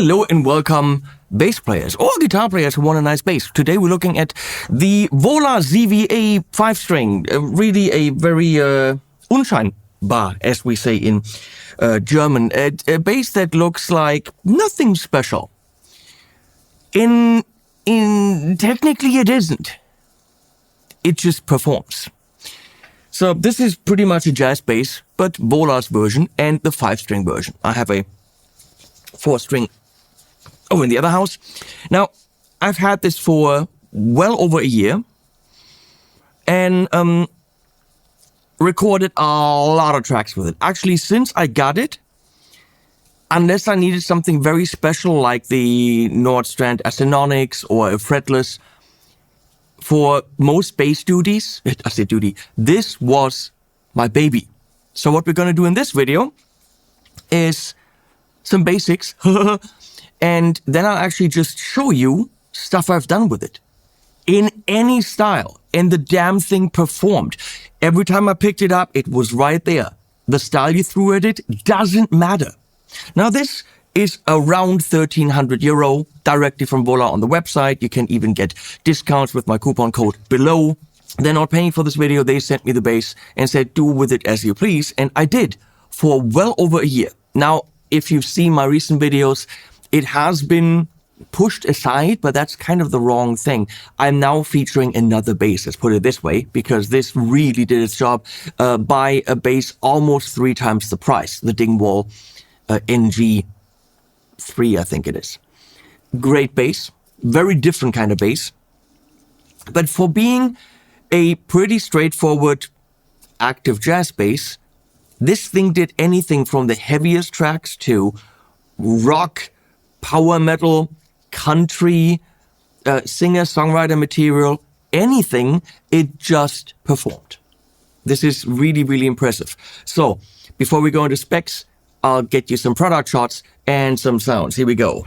Hello and welcome, bass players or guitar players who want a nice bass. Today we're looking at the Vola ZVA 5-string, really a very unscheinbar, as we say in German, a bass that looks like nothing special. In technically it isn't. It just performs. So this is pretty much a jazz bass, but Vola's version and the 5-string version. I have a 4-string over in the other house. Now, I've had this for well over a year and recorded a lot of tracks with it. Actually, since I got it, unless I needed something very special like the Nordstrand Asenonics or a fretless, for most bass duties, this was my baby. So what we're going to do in this video is some basics, and then I'll actually just show you stuff I've done with it in any style, and the damn thing performed. Every time I picked it up, it was right there. The style you threw at it doesn't matter. Now this is around €1,300 directly from Vola on the website. You can even get discounts with my coupon code below. They're not paying for this video. They sent me the bass and said, do with it as you please. And I did for well over a year. Now, if you've seen my recent videos, it has been pushed aside, but that's kind of the wrong thing. I'm now featuring another bass, let's put it this way, because this really did its job by a bass almost 3 times the price, the Dingwall NG3, I think it is. Great bass, very different kind of bass. But for being a pretty straightforward active jazz bass, this thing did anything from the heaviest tracks to rock, power metal, country, singer-songwriter material, anything, it just performed. This is really, really impressive. So, before we go into specs, I'll get you some product shots and some sounds. Here we go.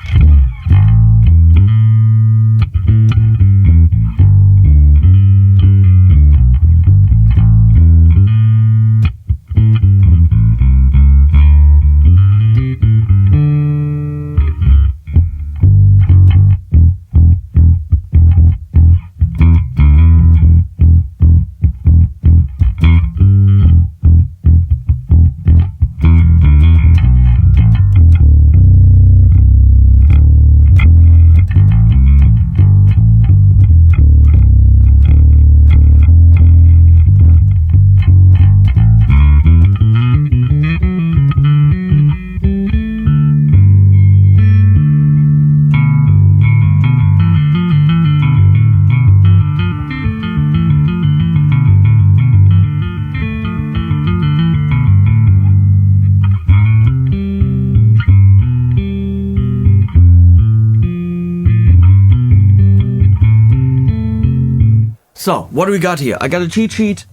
So, what do we got here? I got a cheat sheet.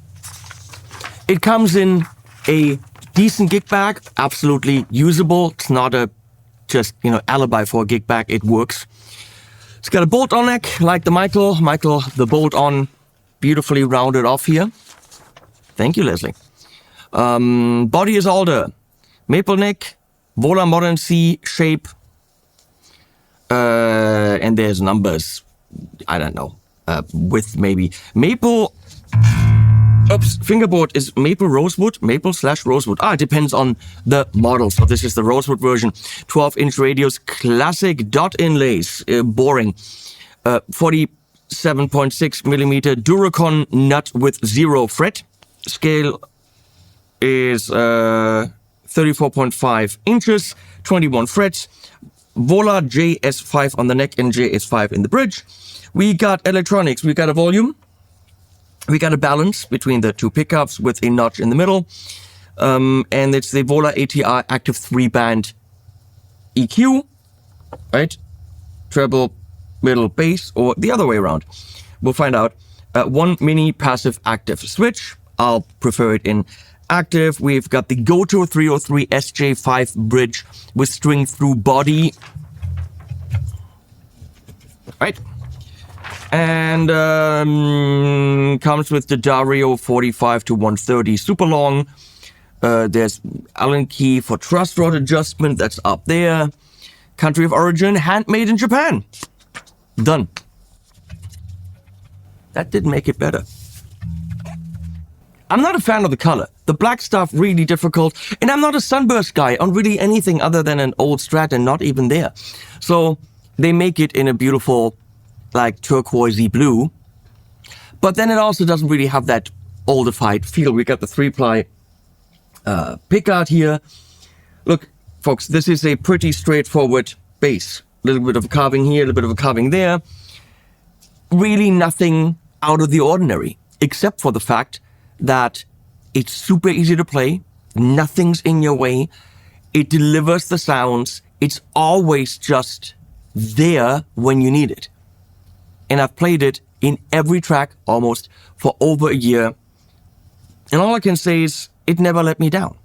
It comes in a decent gig bag, absolutely usable. It's not a just, alibi for a gig bag. It works. It's got a bolt-on neck, like the Michael, the bolt-on, beautifully rounded off here. Thank you, Leslie. Body is alder. Maple neck, Vola Modern C shape. And there's numbers, I don't know. With maybe maple, fingerboard is maple rosewood, maple/rosewood. it depends on the model. So this is the rosewood version, 12-inch radius, classic dot inlays, boring, 47.6 millimeter Duracon nut with 0 fret. Scale is 34.5 inches, 21 frets. Vola JS5 on the neck and JS5 in the bridge. We got electronics, we got a volume, we got a balance between the 2 pickups with a notch in the middle, and it's the Vola ATR active 3-band EQ, right? Treble, middle, bass, or the other way around. We'll find out. 1 mini passive active switch. I'll prefer it in active. We've got the Goto 303 SJ5 bridge with string through body. Right. And comes with the Dario 45 to 130 super long. There's Allen key for truss rod adjustment, that's up there. country of origin, handmade in Japan. Done. That didn't make it better. I'm not a fan of the color. The black stuff really difficult, and I'm not a sunburst guy on really anything other than an old Strat, and not even there. So they make it in a beautiful, like, turquoisey blue, but then it also doesn't really have that oldified feel. We got the 3-ply pickguard here. Look, folks, this is a pretty straightforward bass. A little bit of carving here, a little bit of a carving there. Really nothing out of the ordinary, except for the fact that it's super easy to play, nothing's in your way, it delivers the sounds, it's always just there when you need it. And I've played it in every track almost for over a year, and all I can say is it never let me down.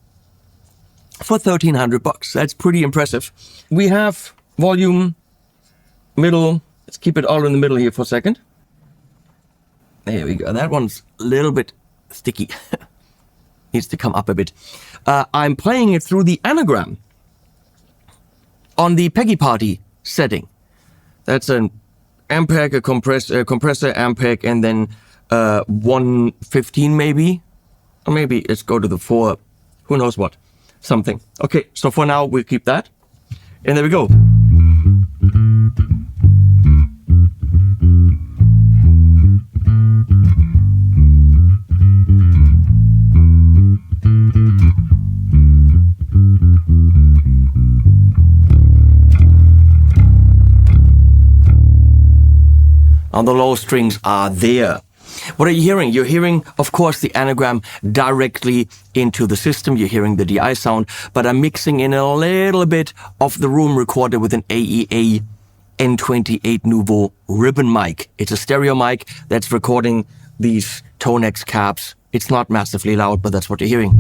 For $1,300, that's pretty impressive. We have volume, middle, let's keep it all in the middle here for a second. There we go, that one's a little bit sticky. Needs to come up a bit. I'm playing it through the anagram on the Peggy Party setting. That's an Ampeg, a compressor Ampeg, and then 115 maybe, or maybe let's go to the 4, who knows what, something. Okay, so for now we'll keep that, and there we go. And the low strings are there. What are you hearing? You're hearing, of course, the anagram directly into the system. You're hearing the DI sound, but I'm mixing in a little bit of the room recorder with an AEA N28 Nouveau ribbon mic. It's a stereo mic that's recording these Tonex cabs. It's not massively loud, but that's what you're hearing.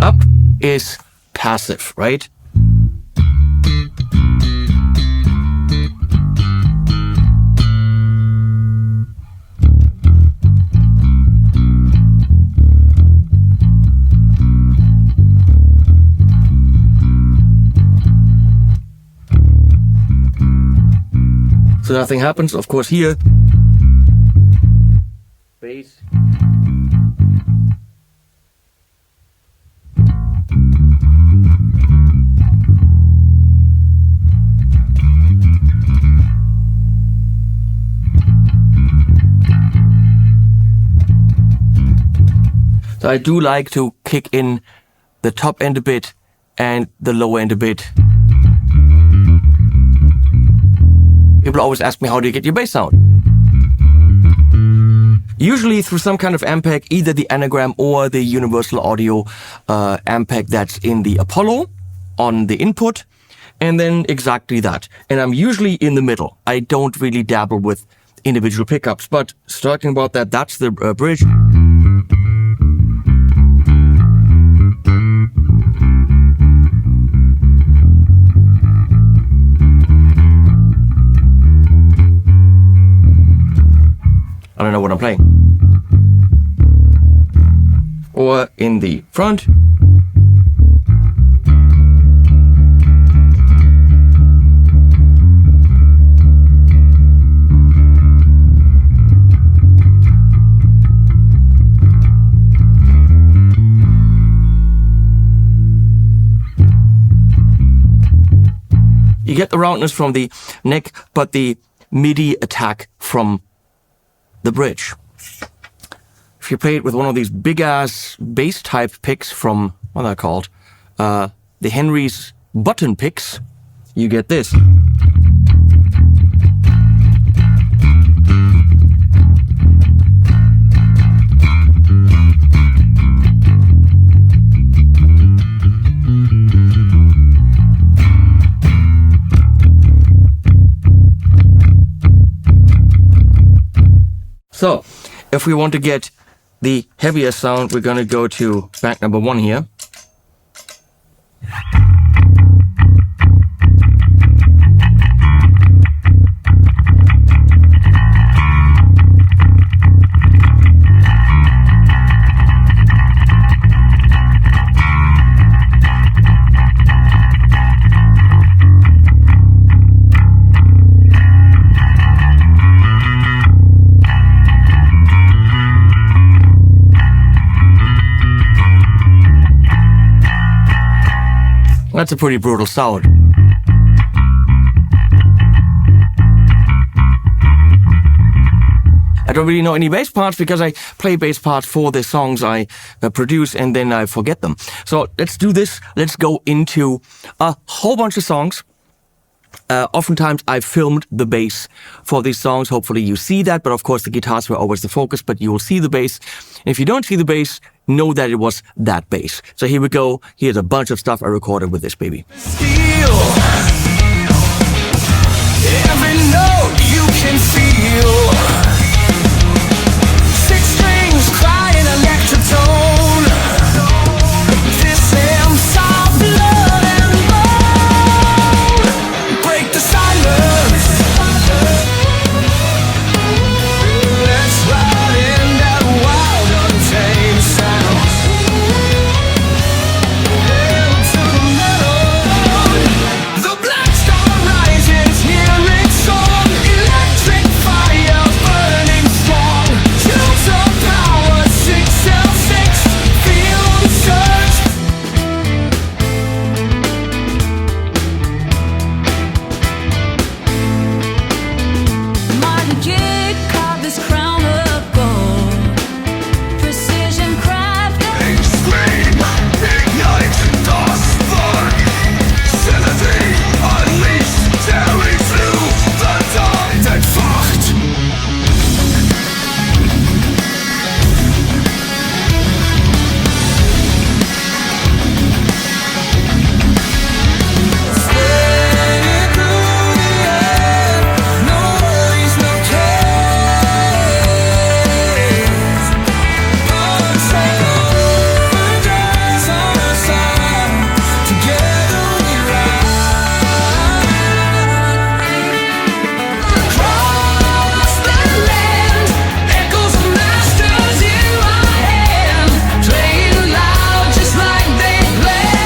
Up is passive, right? So nothing happens, of course, here. Bass. So I do like to kick in the top end a bit and the low end a bit. People always ask me, how do you get your bass sound? Usually through some kind of Ampeg, either the anagram or the Universal Audio Ampeg that's in the Apollo on the input, and then exactly that. And I'm usually in the middle. I don't really dabble with individual pickups, but talking about that, that's the bridge. I don't know what I'm playing. Or in the front. You get the roundness from the neck, but the MIDI attack from the bridge. If you play it with one of these big-ass bass-type picks from, what are they called? The Henry's button picks, you get this. So, if we want to get the heavier sound, we're going to go to bank number 1 here. That's a pretty brutal sound. I don't really know any bass parts because I play bass parts for the songs I produce and then I forget them. So let's do this. Let's go into a whole bunch of songs. Oftentimes I filmed the bass for these songs. Hopefully you see that, but of course the guitars were always the focus, but you will see the bass. And if you don't see the bass, know that it was that bass. So here we go. Here's a bunch of stuff I recorded with this baby. Steel. Every note you can feel. Six strings crying electric tone. This amps our blood and bone. Break the silence. Let's ride in that wild, untamed sound. Hail to the metal. The black star rises, hear its song. Electric fire burning strong. Choose a power, 6L6. Feel the surge. Martin Kidd carved this crown of gold. Precision craft. Extreme, ignite, the spark. Sanity unleashed, tearing through the dark. That fucked. Staying through the end, no worries, no cares. Overdrives on our side, together we ride. Across the land, echoes of masters in my hand, playing loud just like they planned.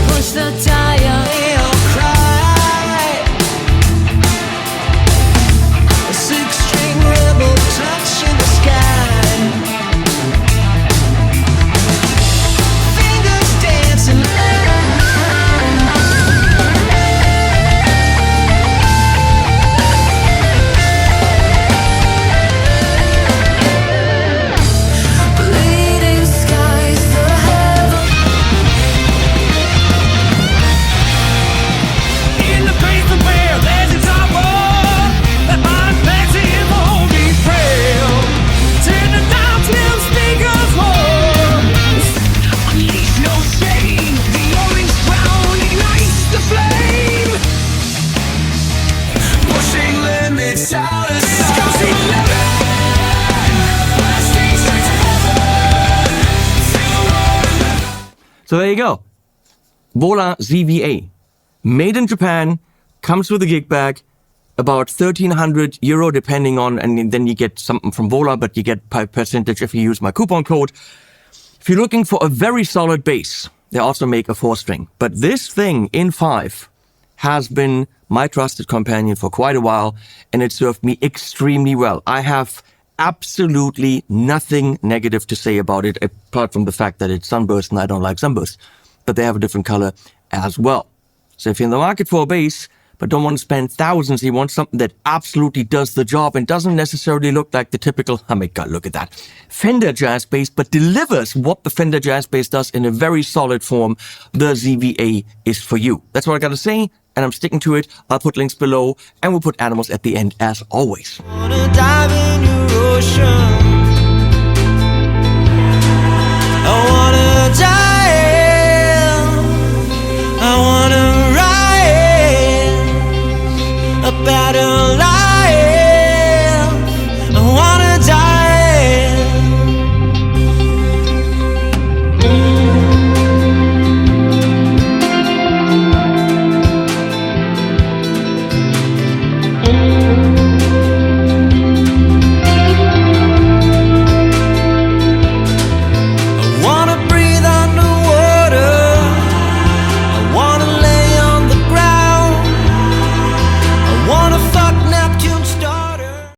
Push the tire, they'll cry. A six-string rebel touching the sky. Fingers dancing. Bleeding skies, the heaven. In the face of bear, legends are born. That my massive won't be frail. Turn the dial till speakers roar. Unleash no shame. The orange crown ignites the flame. Pushing limits out of sight. Discussing limits. Blasting straight to heaven. So there you go. Vola ZVA. Made in Japan, comes with a gig bag, about €1,300 depending on, and then you get something from Vola, but you get a percentage if you use my coupon code. If you're looking for a very solid bass, they also make a 4-string. But this thing in 5 has been my trusted companion for quite a while, and it served me extremely well. I have absolutely nothing negative to say about it, apart from the fact that it's sunburst and I don't like sunburst. But they have a different color as well. So if you're in the market for a bass, but don't want to spend thousands, you want something that absolutely does the job and doesn't necessarily look like the typical, oh my God, look at that, Fender jazz bass, but delivers what the Fender jazz bass does in a very solid form, the ZVA is for you. That's what I gotta say, and I'm sticking to it. I'll put links below, and we'll put animals at the end as always. Wanna dive in your ocean.